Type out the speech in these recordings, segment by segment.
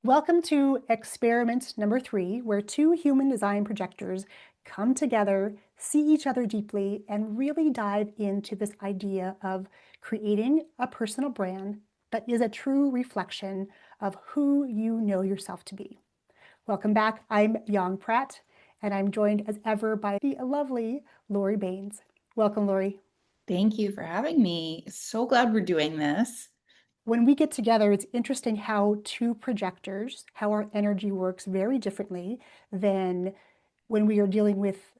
Welcome to experiment number 3, where two human design projectors come together, see each other deeply, and really dive into this idea of creating a personal brand that is a true reflection of who you know yourself to be. Welcome back. I'm Yong Pratt, and I'm joined as ever by the lovely Laurie Baines. Welcome, Laurie. Thank you for having me. So glad we're doing this. When we get together, it's interesting how two projectors, how our energy works very differently than when we are dealing with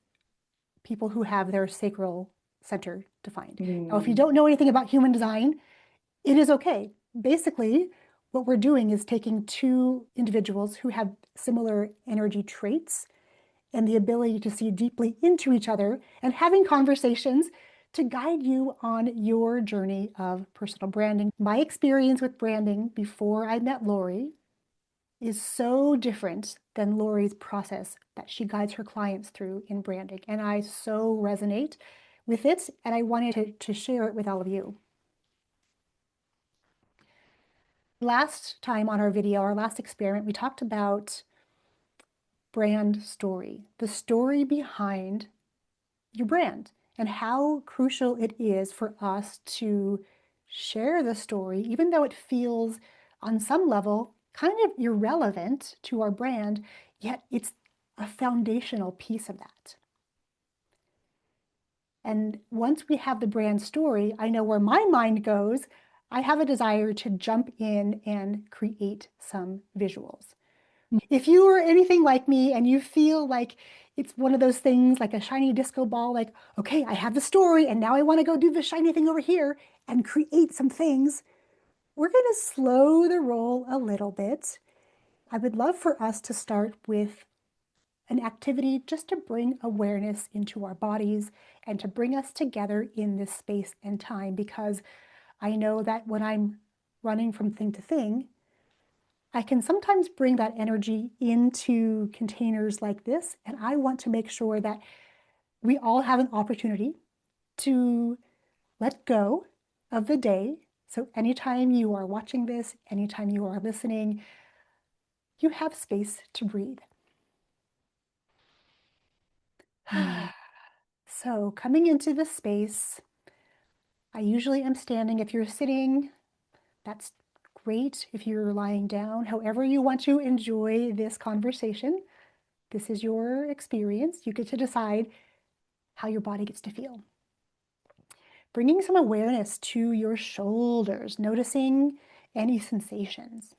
people who have their sacral center defined. Now, if you Mm. don't know anything about human design, it is okay. Basically, what we're doing is taking two individuals who have similar energy traits and the ability to see deeply into each other and having conversations to guide you on your journey of personal branding. My experience with branding before I met Laurie is so different than Laurie's process that she guides her clients through in branding. And I so resonate with it, and I wanted to share it with all of you. Last time on our video, our last experiment, we talked about brand story, the story behind your brand, and how crucial it is for us to share the story, even though it feels on some level kind of irrelevant to our brand, yet it's a foundational piece of that. And once we have the brand story, I know where my mind goes. I have a desire to jump in and create some visuals. If you are anything like me and you feel like it's one of those things like a shiny disco ball, like, okay, I have the story and now I want to go do the shiny thing over here and create some things, we're going to slow the roll a little bit. I would love for us to start with an activity just to bring awareness into our bodies and to bring us together in this space and time, because I know that when I'm running from thing to thing, I can sometimes bring that energy into containers like this, and I want to make sure that we all have an opportunity to let go of the day. So anytime you are watching this, anytime you are listening, you have space to breathe. Mm. So coming into this space, I usually am standing. If you're sitting, that's great. If you're lying down, however you want to enjoy this conversation, this is your experience. You get to decide how your body gets to feel. Bringing some awareness to your shoulders, noticing any sensations.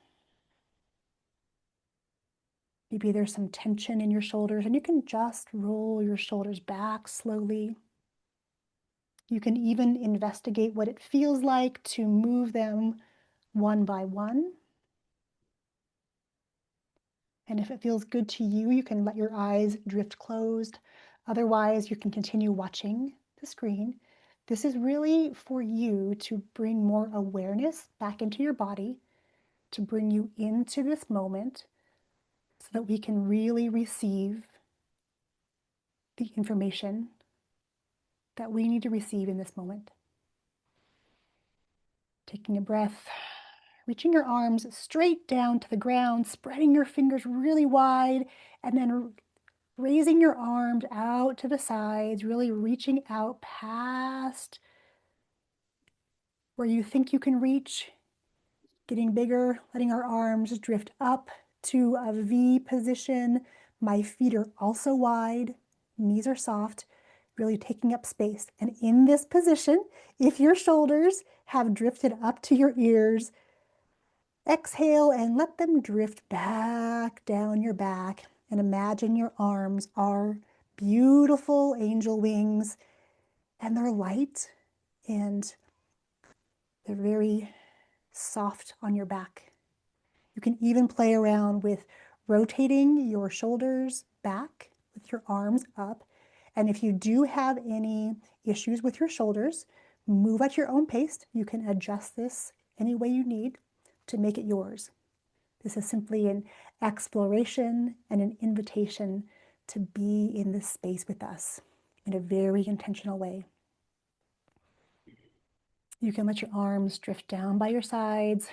Maybe there's some tension in your shoulders, and you can just roll your shoulders back slowly. You can even investigate what it feels like to move them one by one. And if it feels good to you, you can let your eyes drift closed. Otherwise, you can continue watching the screen. This is really for you to bring more awareness back into your body, to bring you into this moment so that we can really receive the information that we need to receive in this moment. Taking a breath, reaching your arms straight down to the ground, spreading your fingers really wide, and then raising your arms out to the sides, really reaching out past where you think you can reach, getting bigger, letting our arms drift up to a V position. My feet are also wide, knees are soft, really taking up space. And in this position, if your shoulders have drifted up to your ears, exhale and let them drift back down your back. And imagine your arms are beautiful angel wings, and they're light and they're very soft on your back. You can even play around with rotating your shoulders back with your arms up. And if you do have any issues with your shoulders, move at your own pace. You can adjust this any way you need to make it yours. This is simply an exploration and an invitation to be in this space with us in a very intentional way. You can let your arms drift down by your sides.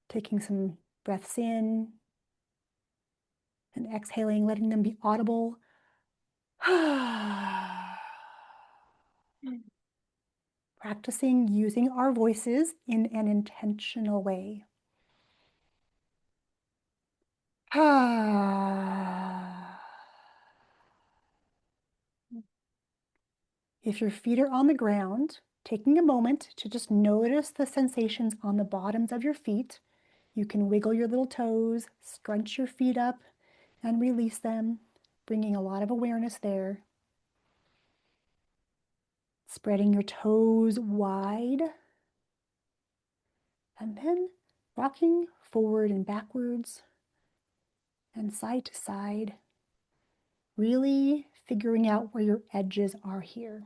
Taking some breaths in and exhaling, letting them be audible. Practicing using our voices in an intentional way. If your feet are on the ground, taking a moment to just notice the sensations on the bottoms of your feet. You can wiggle your little toes, scrunch your feet up, and release them, bringing a lot of awareness there. Spreading your toes wide, and then rocking forward and backwards and side to side, really figuring out where your edges are here.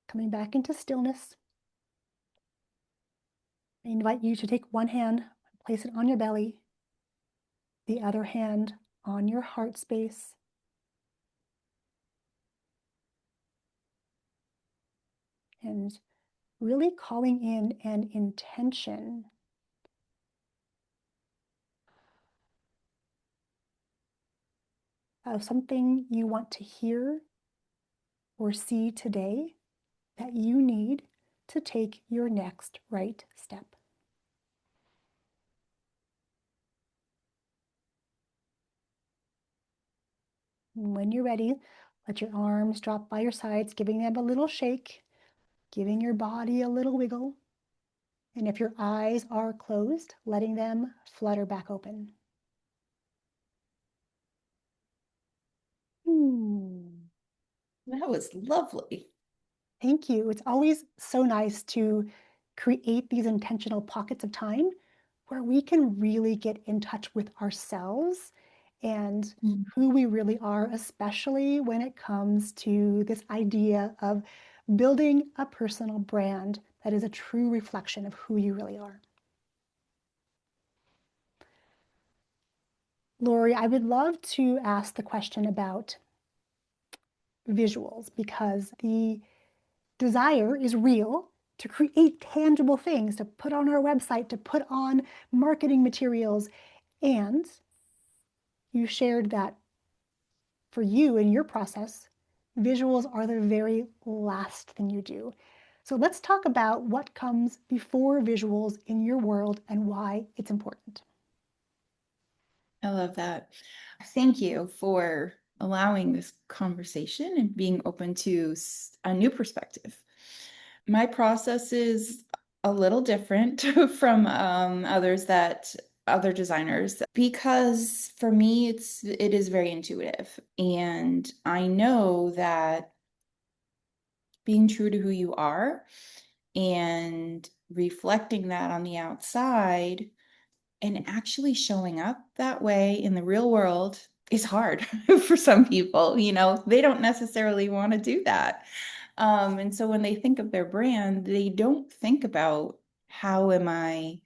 Coming back into stillness, I invite you to take one hand, place it on your belly, the other hand on your heart space, and really calling in an intention of something you want to hear or see today that you need to take your next right step. And when you're ready, let your arms drop by your sides, giving them a little shake, giving your body a little wiggle. And if your eyes are closed, letting them flutter back open. That was lovely. Thank you. It's always so nice to create these intentional pockets of time where we can really get in touch with ourselves and Mm. who we really are, especially when it comes to this idea of building a personal brand that is a true reflection of who you really are. Laurie, I would love to ask the question about visuals because the desire is real to create tangible things, to put on our website, to put on marketing materials. And you shared that for you in your process, visuals are the very last thing you do. So let's talk about what comes before visuals in your world and why it's important. I love that. Thank you for allowing this conversation and being open to a new perspective. My process is a little different from other designers because for me it is very intuitive, and I know that being true to who you are and reflecting that on the outside and actually showing up that way in the real world is hard for some people. They don't necessarily want to do that. And so when they think of their brand, they don't think about how am I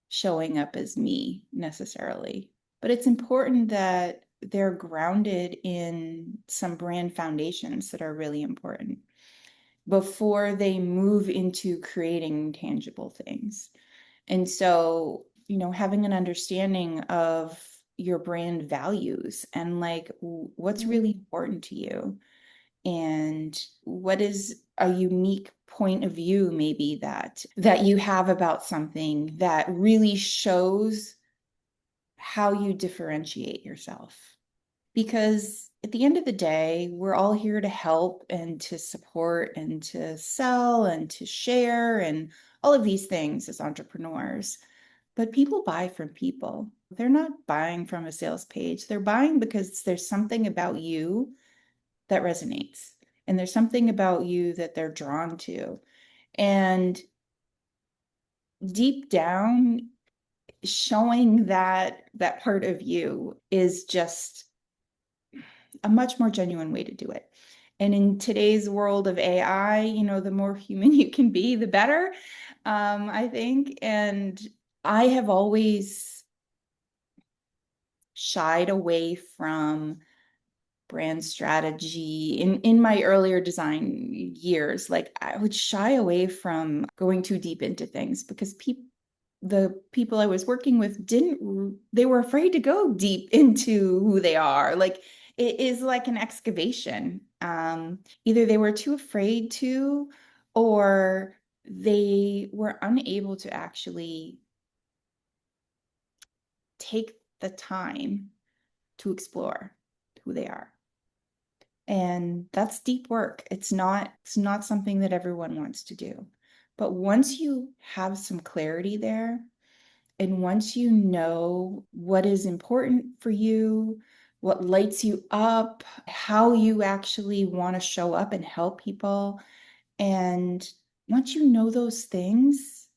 showing up as me necessarily. But it's important that they're grounded in some brand foundations that are really important before they move into creating tangible things. And so, having an understanding of your brand values and like what's really Mm. important to you and what is a unique point of view maybe that you have about something that really shows how you differentiate yourself. Because at the end of the day, we're all here to help and to support and to sell and to share and all of these things as entrepreneurs. But people buy from people. They're not buying from a sales page. They're buying because there's something about you that resonates. And there's something about you that they're drawn to. And deep down, showing that part of you is just a much more genuine way to do it. And in today's world of AI, the more human you can be, the better, I think. And I have always shied away from brand strategy in my earlier design years, like I would shy away from going too deep into things because the people I was working with they were afraid to go deep into who they are. Like it is like an excavation. Either they were too afraid to, or they were unable to actually take the time to explore who they are. And that's deep work. It's not something that everyone wants to do. But once you have some clarity there, and once you know what is important for you, what lights you up, how you actually want to show up and help people, and once you know those things,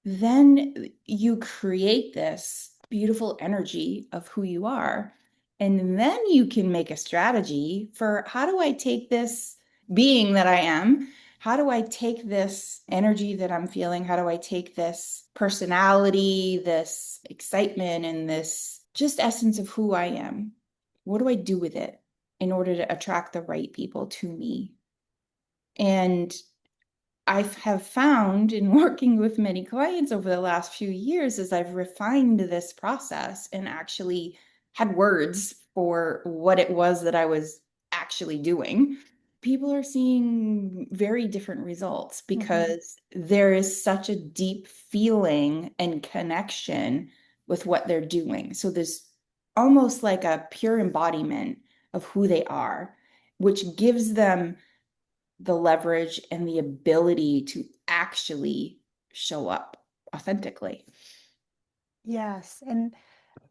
then you create this beautiful energy of who you are. And then you can make a strategy for how do I take this being that I am? How do I take this energy that I'm feeling? How do I take this personality, this excitement, and this just essence of who I am? What do I do with it in order to attract the right people to me? And I have found in working with many clients over the last few years as I've refined this process and actually had words for what it was that I was actually doing, people are seeing very different results Mhm. because there is such a deep feeling and connection with what they're doing. So there's almost like a pure embodiment of who they are, which gives them the leverage and the ability to actually show up authentically. Yes. And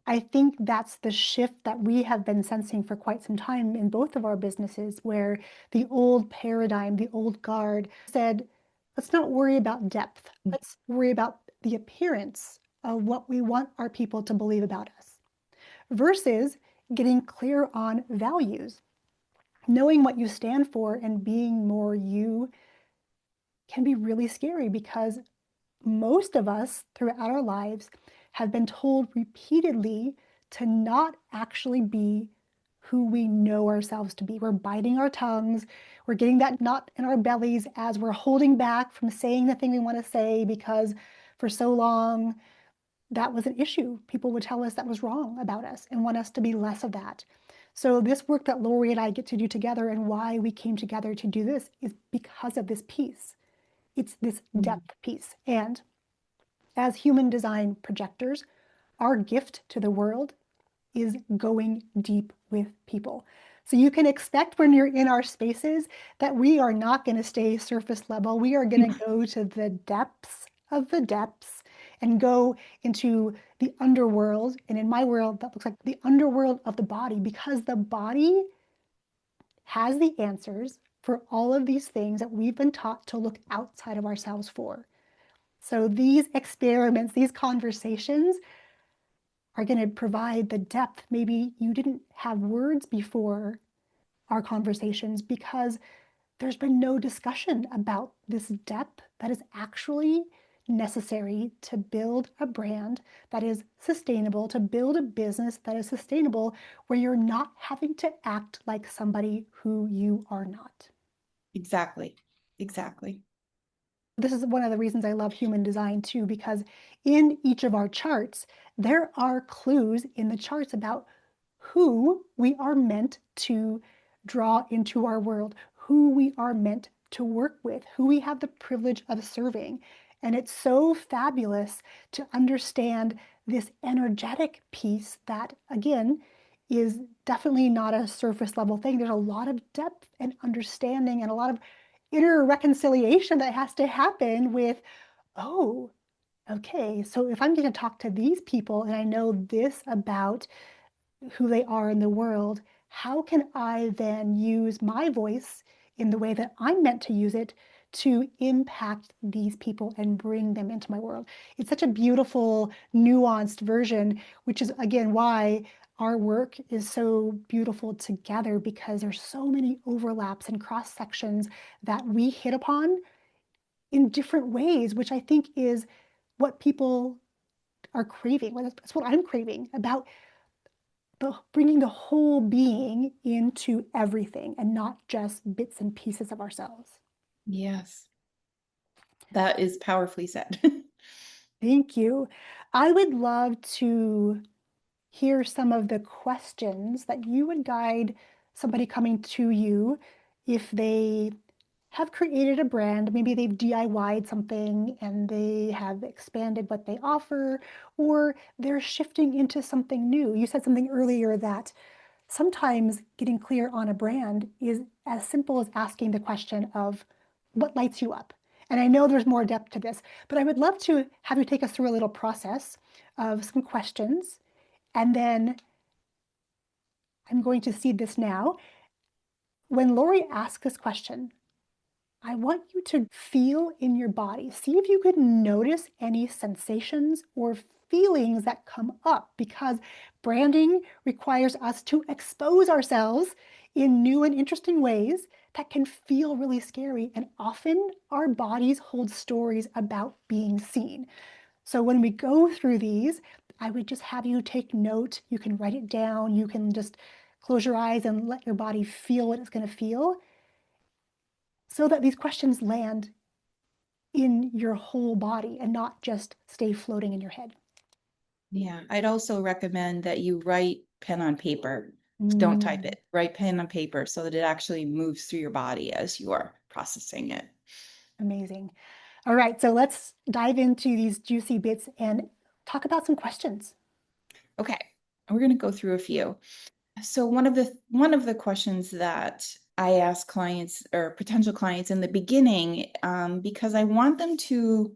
I think that's the shift that we have been sensing for quite some time in both of our businesses, where the old paradigm, the old guard said, let's not worry about depth. Let's worry about the appearance of what we want our people to believe about us, versus getting clear on values. Knowing what you stand for and being more you can be really scary because most of us throughout our lives have been told repeatedly to not actually be who we know ourselves to be. We're biting our tongues. We're getting that knot in our bellies as we're holding back from saying the thing we want to say because for so long that was an issue. People would tell us that was wrong about us and want us to be less of that. So this work that Laurie and I get to do together and why we came together to do this is because of this piece. It's this Mm. depth piece. And as human design projectors, our gift to the world is going deep with people. So you can expect when you're in our spaces that we are not going to stay surface level. We are going to go to the depths of the depths and go into the underworld. And in my world, that looks like the underworld of the body because the body has the answers for all of these things that we've been taught to look outside of ourselves for. So these experiments, these conversations are going to provide the depth. Maybe you didn't have words before our conversations because there's been no discussion about this depth that is actually necessary to build a brand that is sustainable, to build a business that is sustainable, where you're not having to act like somebody who you are not. Exactly. Exactly. This is one of the reasons I love human design too, because in each of our charts, there are clues in the charts about who we are meant to draw into our world, who we are meant to work with, who we have the privilege of serving. And it's so fabulous to understand this energetic piece that, again, is definitely not a surface level thing. There's a lot of depth and understanding and a lot of inner reconciliation that has to happen with, oh, okay, so if I'm going to talk to these people and I know this about who they are in the world, how can I then use my voice in the way that I'm meant to use it to impact these people and bring them into my world? It's such a beautiful, nuanced version, which is again why our work is so beautiful together because there's so many overlaps and cross sections that we hit upon in different ways, which I think is what people are craving. That's what I'm craving about bringing the whole being into everything and not just bits and pieces of ourselves. Yes, that is powerfully said. Thank you. I would love to hear some of the questions that you would guide somebody coming to you if they have created a brand. Maybe they've DIY'd something and they have expanded what they offer, or they're shifting into something new. You said something earlier that sometimes getting clear on a brand is as simple as asking the question of what lights you up. And I know there's more depth to this, but I would love to have you take us through a little process of some questions. And then I'm going to seed this now. When Laurie asks this question, I want you to feel in your body. See if you could notice any sensations or feelings that come up, because branding requires us to expose ourselves in new and interesting ways that can feel really scary. And often our bodies hold stories about being seen. So when we go through these, I would just have you take note. You can write it down. You can just close your eyes and let your body feel what it's going to feel, so that these questions land in your whole body and not just stay floating in your head. Yeah, I'd also recommend that you write pen on paper. Don't type Mm, it. Write pen on paper so that it actually moves through your body as you are processing it. amazing. All right, so let's dive into these juicy bits and talk about some questions. Okay, we're going to go through a few. So one of the questions that I ask clients or potential clients in the beginning, because I want them to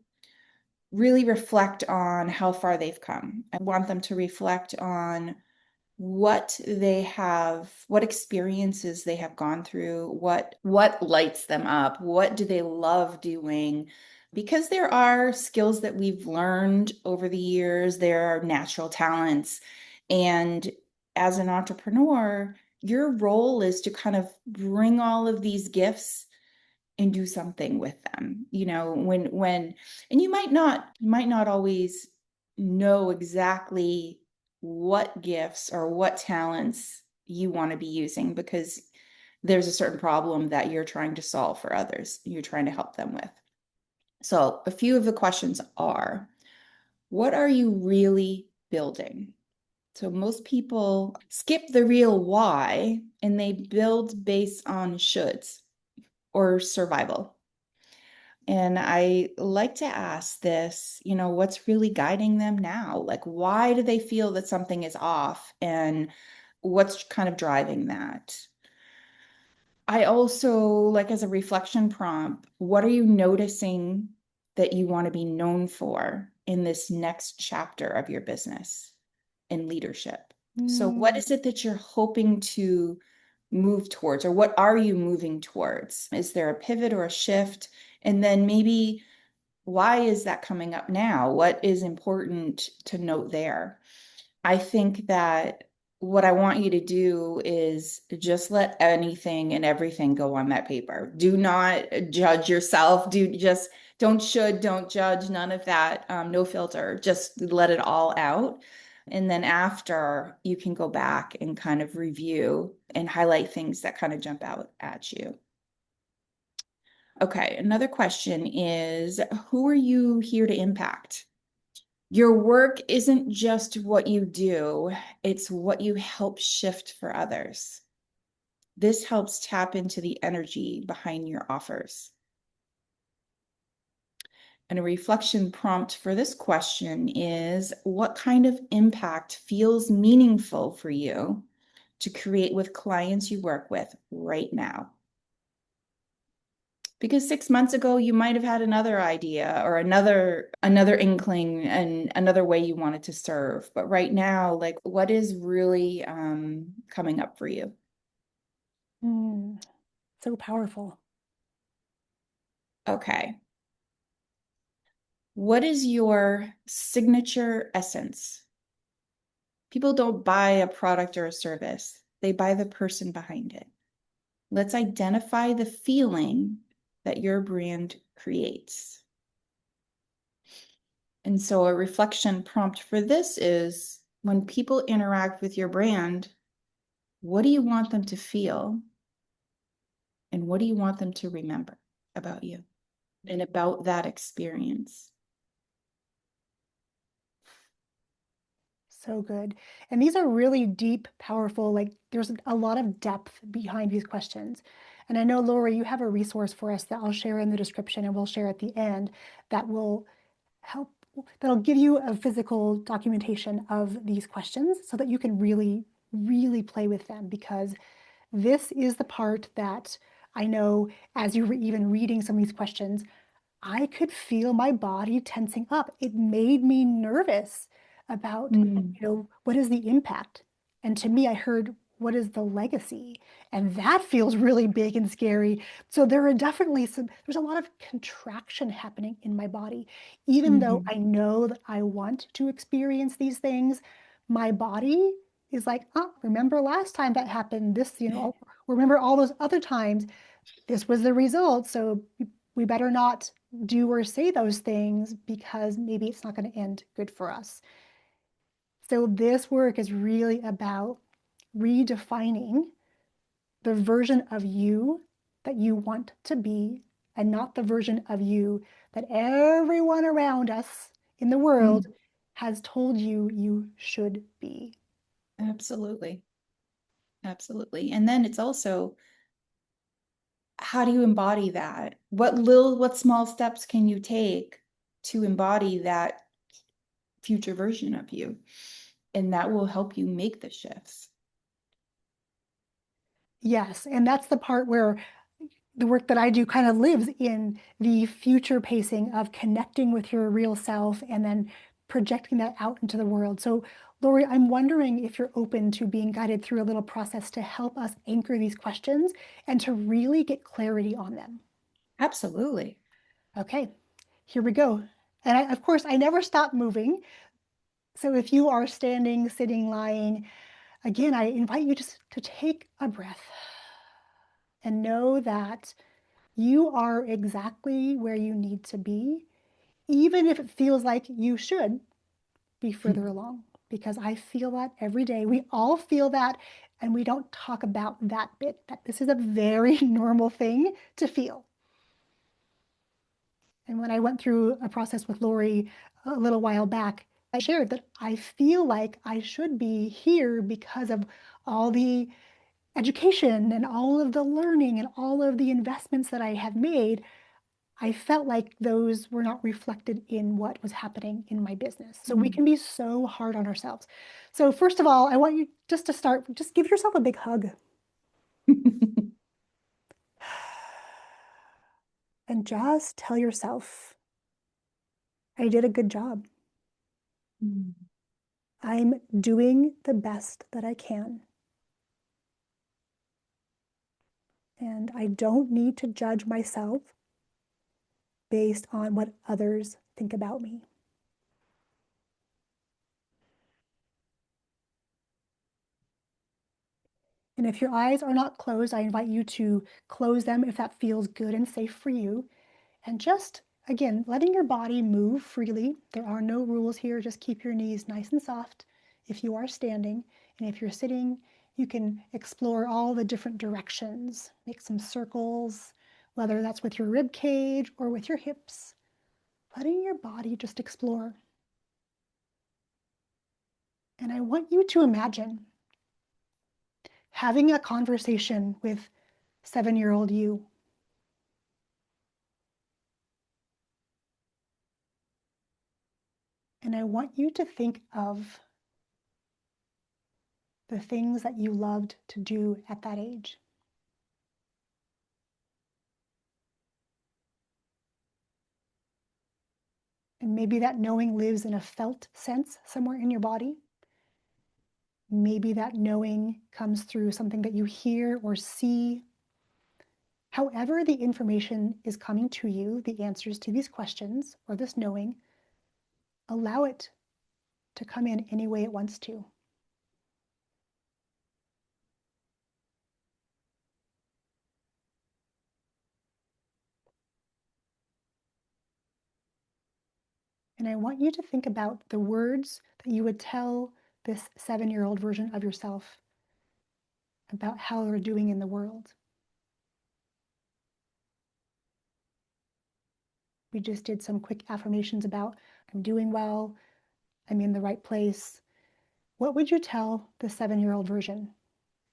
really reflect on how far they've come. I want them to reflect on what experiences they have gone through, what lights them up, what do they love doing? Because there are skills that we've learned over the years, there are natural talents. And as an entrepreneur, your role is to kind of bring all of these gifts and do something with them. When and you might not always know exactly what gifts or what talents you want to be using, because there's a certain problem that you're trying to solve for others, you're trying to help them with. So a few of the questions are, what are you really building? So most people skip the real why and they build based on shoulds or survival. And I like to ask this, what's really guiding them now? Like, why do they feel that something is off? And what's kind of driving that? I also like, as a reflection prompt, what are you noticing that you want to be known for in this next chapter of your business and leadership? So, what Mm, is it that you're hoping to move towards, or what are you moving towards? Is there a pivot or a shift? And then maybe, why is that coming up now? What is important to note there? I think that what I want you to do is just let anything and everything go on that paper. Do not judge yourself. Don't judge, none of that. No filter. Just let it all out. And then after, you can go back and kind of review and highlight things that kind of jump out at you. Okay, another question is, who are you here to impact? Your work isn't just what you do, it's what you help shift for others. This helps tap into the energy behind your offers. And a reflection prompt for this question is, what kind of impact feels meaningful for you to create with clients you work with right now? Because 6 months ago, you might have had another idea or another inkling and another way you wanted to serve. But right now, like, what is really coming up for you? mm, so powerful. Okay. What is your signature essence? People don't buy a product or a service. They buy the person behind it. Let's identify the feeling that your brand creates. And so a reflection prompt for this is, When people interact with your brand, what do you want them to feel? And what do you want them to remember about you and about that experience? So good. And these are really deep, powerful, like there's a lot of depth behind these questions. And I know, Laurie, you have a resource for us that I'll share in the description and we'll share at the end that will help, that'll give you a physical documentation of these questions so that you can really, really play with them because this is the part that I know as you were even reading some of these questions, I could feel my body tensing up. It made me nervous about, Mm, what is the impact? And to me, I heard, what is the legacy? And that feels really big and scary. So there are definitely there's a lot of contraction happening in my body. Even though mhm. I know that I want to experience these things, my body is like, oh, remember last time that happened, remember all those other times this was the result. So we better not do or say those things because maybe it's not going to end good for us. So this work is really about redefining the version of you that you want to be and not the version of you that everyone around us in the world Mm, has told you you should be. absolutely. Absolutely. And then it's also, how do you embody that? What small steps can you take to embody that future version of you? And that will help you make the shifts. Yes, and that's the part where the work that I do kind of lives in the future pacing of connecting with your real self and then projecting that out into the world. So, Laurie, I'm wondering if you're open to being guided through a little process to help us anchor these questions and to really get clarity on them. Absolutely. Okay, here we go. And of course, I never stop moving. So if you are standing, sitting, lying, again, I invite you just to take a breath and know that you are exactly where you need to be, even if it feels like you should be further along, because I feel that every day. We all feel that, and we don't talk about that bit, that this is a very normal thing to feel. And when I went through a process with Laurie a little while back, I shared that I feel like I should be here because of all the education and all of the learning and all of the investments that I have made. I felt like those were not reflected in what was happening in my business. So we Mm. can be so hard on ourselves. So first of all, I want you just to start, just give yourself a big hug and just tell yourself, I did a good job. Mm. I'm doing the best that I can. And I don't need to judge myself based on what others think about me. And if your eyes are not closed, I invite you to close them if that feels good and safe for you. And just, again, letting your body move freely. There are no rules here. Just keep your knees nice and soft if you are standing. And if you're sitting, you can explore all the different directions. Make some circles, whether that's with your rib cage or with your hips. Letting your body just explore. And I want you to imagine having a conversation with 7-year-old you. And I want you to think of the things that you loved to do at that age. And maybe that knowing lives in a felt sense somewhere in your body. Maybe that knowing comes through something that you hear or see. However, the information is coming to you, the answers to these questions or this knowing, allow it to come in any way it wants to. And I want you to think about the words that you would tell this 7-year-old version of yourself about how they're doing in the world. We just did some quick affirmations about I'm doing well, I'm in the right place. What would you tell the 7-year-old version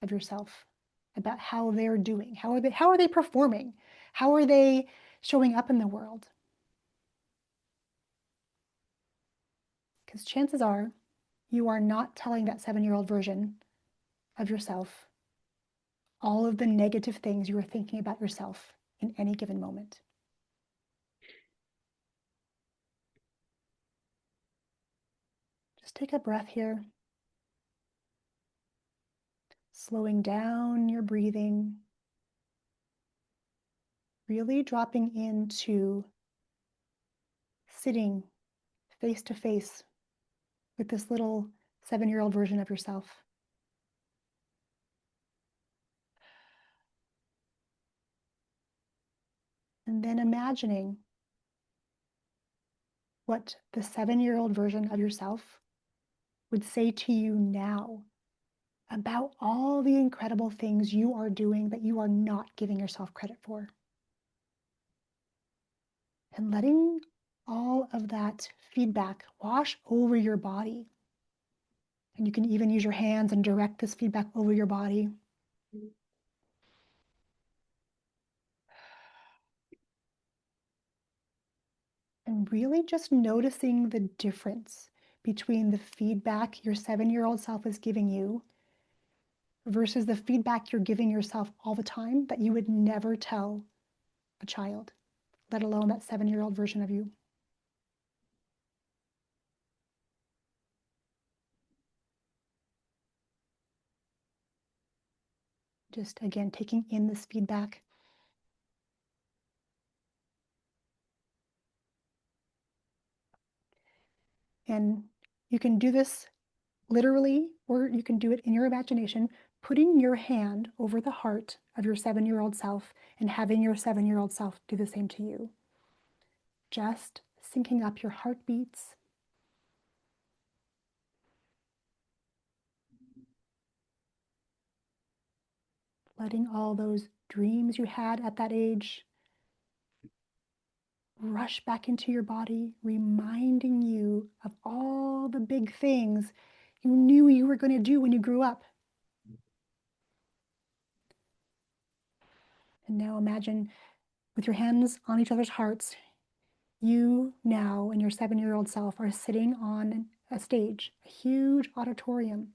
of yourself about how they're doing? How are they performing? How are they showing up in the world? Because chances are you are not telling that 7-year-old version of yourself all of the negative things you are thinking about yourself in any given moment. Just take a breath here, slowing down your breathing, really dropping into sitting face to face with this little 7-year-old version of yourself. And then imagining what the 7-year-old version of yourself would say to you now about all the incredible things you are doing that you are not giving yourself credit for. And letting all of that feedback wash over your body. And you can even use your hands and direct this feedback over your body. And really just noticing the difference between the feedback your 7-year-old self is giving you versus the feedback you're giving yourself all the time that you would never tell a child, let alone that 7-year-old version of you. Just again, taking in this feedback. And you can do this literally, or you can do it in your imagination, putting your hand over the heart of your 7-year-old self and having your 7-year-old self do the same to you. Just syncing up your heartbeats. Letting all those dreams you had at that age rush back into your body, reminding you of all the big things you knew you were going to do when you grew up. And now imagine with your hands on each other's hearts, you now and your 7-year-old self are sitting on a stage, a huge auditorium,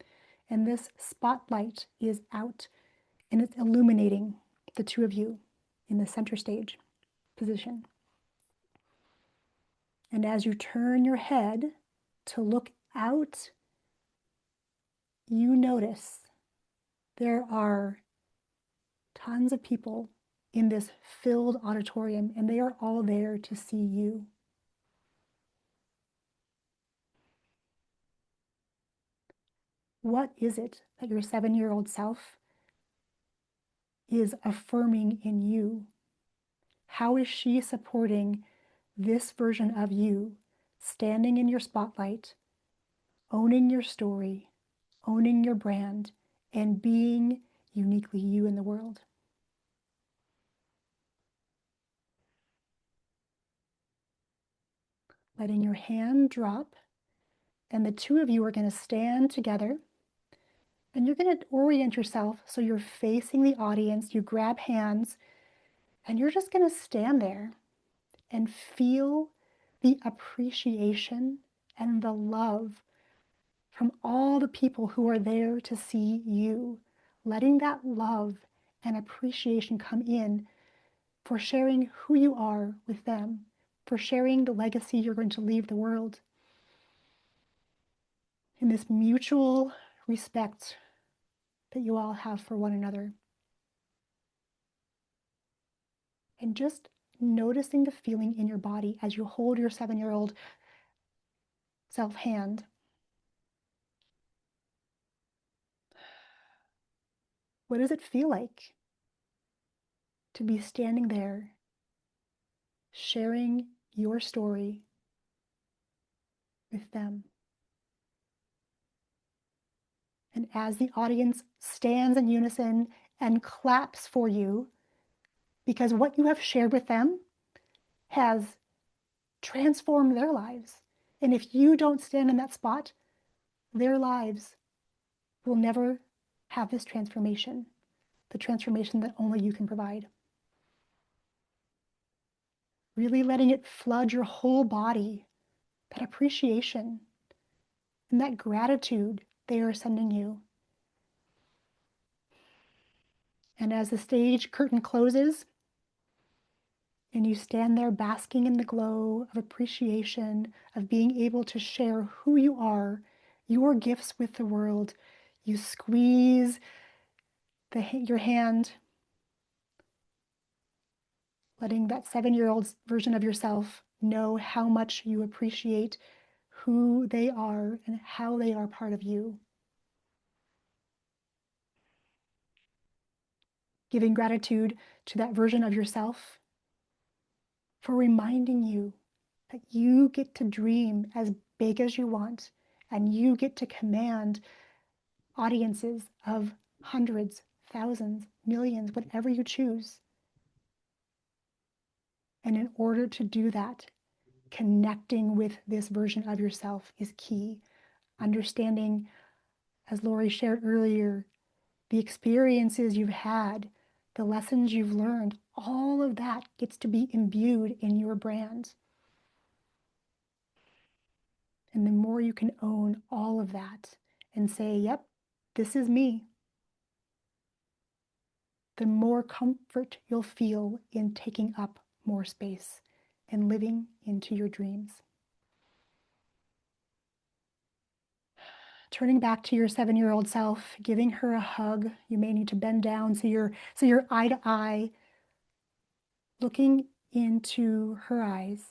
and this spotlight is out and it's illuminating the two of you in the center stage position. And as you turn your head to look out, you notice there are tons of people in this filled auditorium, and they are all there to see you. What is it that your 7-year-old self is affirming in you? How is she supporting this version of you standing in your spotlight, owning your story, owning your brand, and being uniquely you in the world? Letting your hand drop, and the two of you are going to stand together, and you're going to orient yourself so you're facing the audience. You grab hands, and you're just going to stand there and feel the appreciation and the love from all the people who are there to see you. Letting that love and appreciation come in for sharing who you are with them, for sharing the legacy you're going to leave the world. In this mutual respect that you all have for one another. And just noticing the feeling in your body as you hold your 7-year-old self hand. What does it feel like to be standing there, sharing your story with them? And as the audience stands in unison and claps for you, because what you have shared with them has transformed their lives. And if you don't stand in that spot, their lives will never have this transformation, the transformation that only you can provide. Really letting it flood your whole body, that appreciation and that gratitude they are sending you. And as the stage curtain closes and you stand there basking in the glow of appreciation, of being able to share who you are, your gifts with the world, you squeeze your hand, letting that 7-year-old version of yourself know how much you appreciate who they are and how they are part of you. Giving gratitude to that version of yourself for reminding you that you get to dream as big as you want and you get to command audiences of hundreds, thousands, millions, whatever you choose. And in order to do that, connecting with this version of yourself is key. Understanding, as Laurie shared earlier, the experiences you've had, the lessons you've learned, all of that gets to be imbued in your brand. And the more you can own all of that and say, yep, this is me, the more comfort you'll feel in taking up more space and living into your dreams. Turning back to your 7-year-old self, giving her a hug. You may need to bend down so you're eye to eye, looking into her eyes,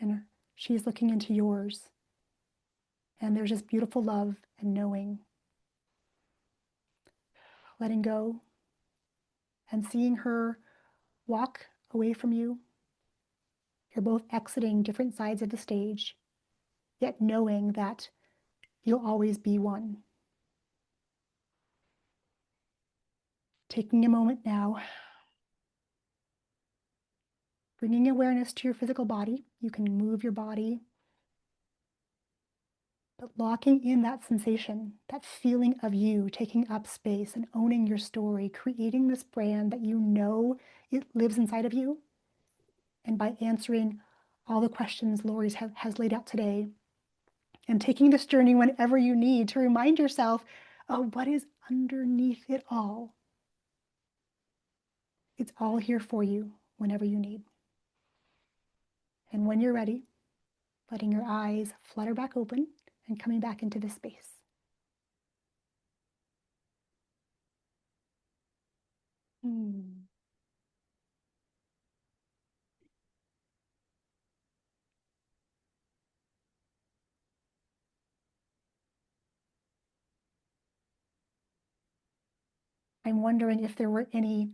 and she's looking into yours. And there's this beautiful love and knowing, letting go, and seeing her walk away from you. You're both exiting different sides of the stage, yet knowing that you'll always be one. Taking a moment now, bringing awareness to your physical body. You can move your body, but locking in that sensation, that feeling of you taking up space and owning your story, creating this brand that you know it lives inside of you. And by answering all the questions Laurie has laid out today, and taking this journey whenever you need to remind yourself of what is underneath it all. It's all here for you whenever you need. And when you're ready, letting your eyes flutter back open and coming back into this space. Hmm. I'm wondering if there were any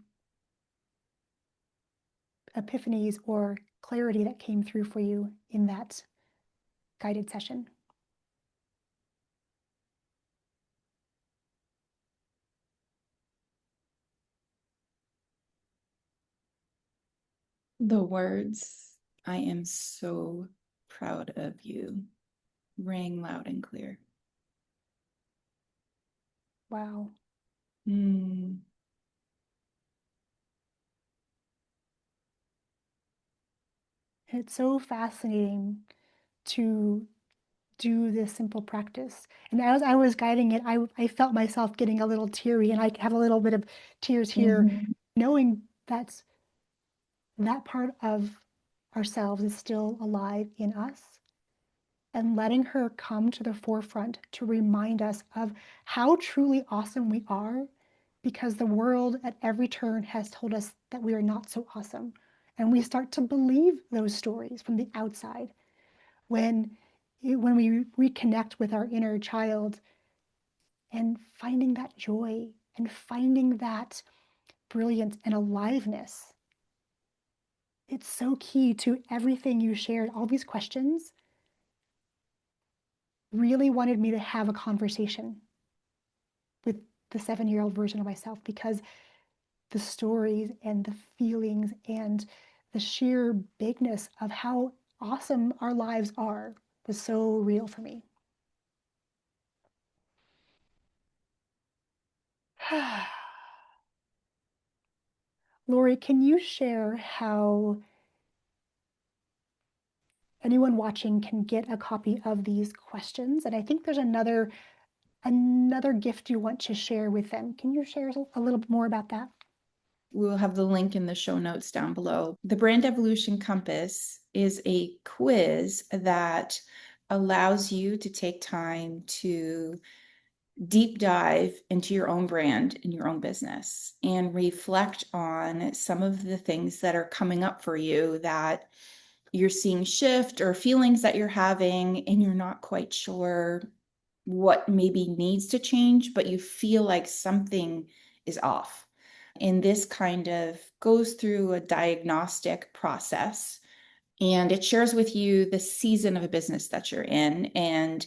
epiphanies or clarity that came through for you in that guided session. The words, "I am so proud of you," rang loud and clear. Wow. Mm. It's so fascinating to do this simple practice. And as I was guiding it, I felt myself getting a little teary, and I have a little bit of tears here, Mhm. knowing that part of ourselves is still alive in us, and letting her come to the forefront to remind us of how truly awesome we are, because the world at every turn has told us that we are not so awesome. And we start to believe those stories from the outside. When we reconnect with our inner child and finding that joy and finding that brilliance and aliveness, it's so key to everything you shared. All these questions really wanted me to have a conversation with the 7-year-old version of myself because the stories and the feelings and the sheer bigness of how awesome our lives are was so real for me. Laurie, can you share how anyone watching can get a copy of these questions? And I think there's another gift you want to share with them. Can you share a little bit more about that? We'll have the link in the show notes down below. The Brand Evolution Compass is a quiz that allows you to take time to deep dive into your own brand in your own business and reflect on some of the things that are coming up for you that you're seeing shift or feelings that you're having and you're not quite sure what maybe needs to change, but you feel like something is off. And this kind of goes through a diagnostic process and it shares with you the season of a business that you're in and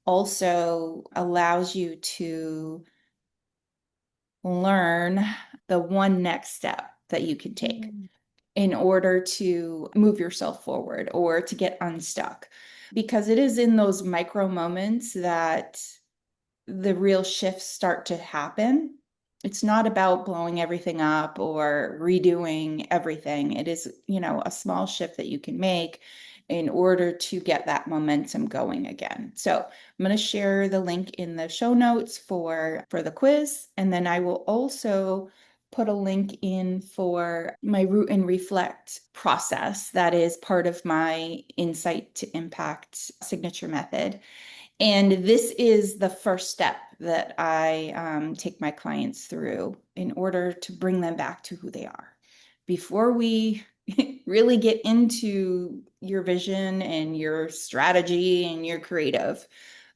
also allows you to learn the one next step that you can take Mm. in order to move yourself forward or to get unstuck. Because it is in those micro moments that the real shifts start to happen. It's not about blowing everything up or redoing everything. It is, a small shift that you can make in order to get that momentum going again. So I'm going to share the link in the show notes for the quiz, and then I will also put a link in for my root and reflect process that is part of my insight to impact signature method. And this is the first step that I take my clients through in order to bring them back to who they are. Before we really get into your vision and your strategy and your creative,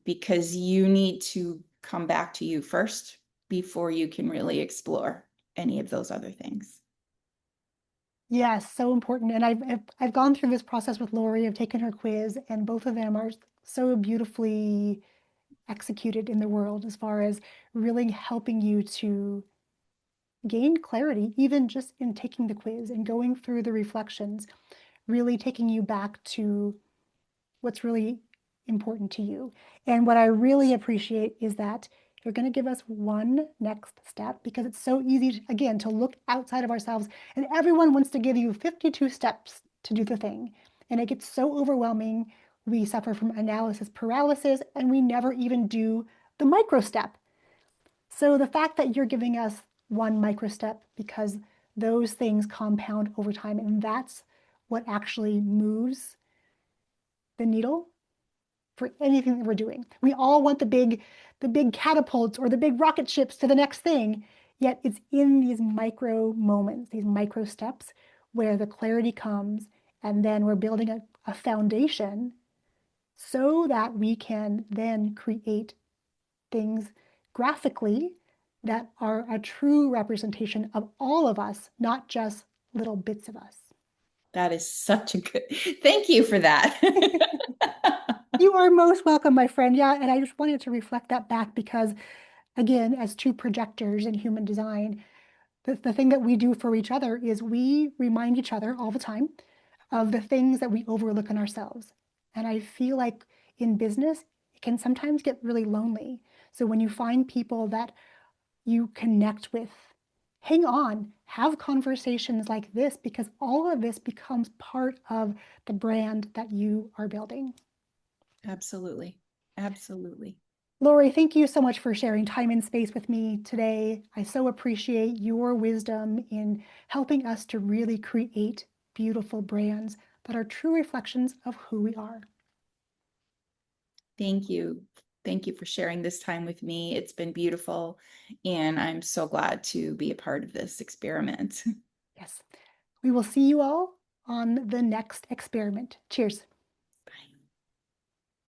because you need to come back to you first before you can really explore any of those other things. Yes, so important. And I've gone through this process with Laurie. I've taken her quiz, and both of them are so beautifully executed in the world as far as really helping you to gain clarity, even just in taking the quiz and going through the reflections, really taking you back to what's really important to you. And what I really appreciate is that you're going to give us one next step because it's so easy, again, to look outside of ourselves. And everyone wants to give you 52 steps to do the thing. And it gets so overwhelming. We suffer from analysis paralysis and we never even do the micro step. So the fact that you're giving us one micro step because those things compound over time and that's what actually moves the needle for anything that we're doing. We all want the big catapults or the big rocket ships to the next thing, yet it's in these micro moments, these micro steps where the clarity comes and then we're building a foundation so that we can then create things graphically that are a true representation of all of us, not just little bits of us. That is such a good, thank you for that. You are most welcome, my friend. Yeah, and I just wanted to reflect that back because, again, as two projectors in human design, the thing that we do for each other is we remind each other all the time of the things that we overlook in ourselves. And I feel like in business, it can sometimes get really lonely. So when you find people that you connect with, hang on, have conversations like this because all of this becomes part of the brand that you are building. Absolutely. Absolutely. Laurie, thank you so much for sharing time and space with me today. I so appreciate your wisdom in helping us to really create beautiful brands that are true reflections of who we are. Thank you. Thank you for sharing this time with me. It's been beautiful, and I'm so glad to be a part of this experiment. Yes. We will see you all on the next experiment. Cheers.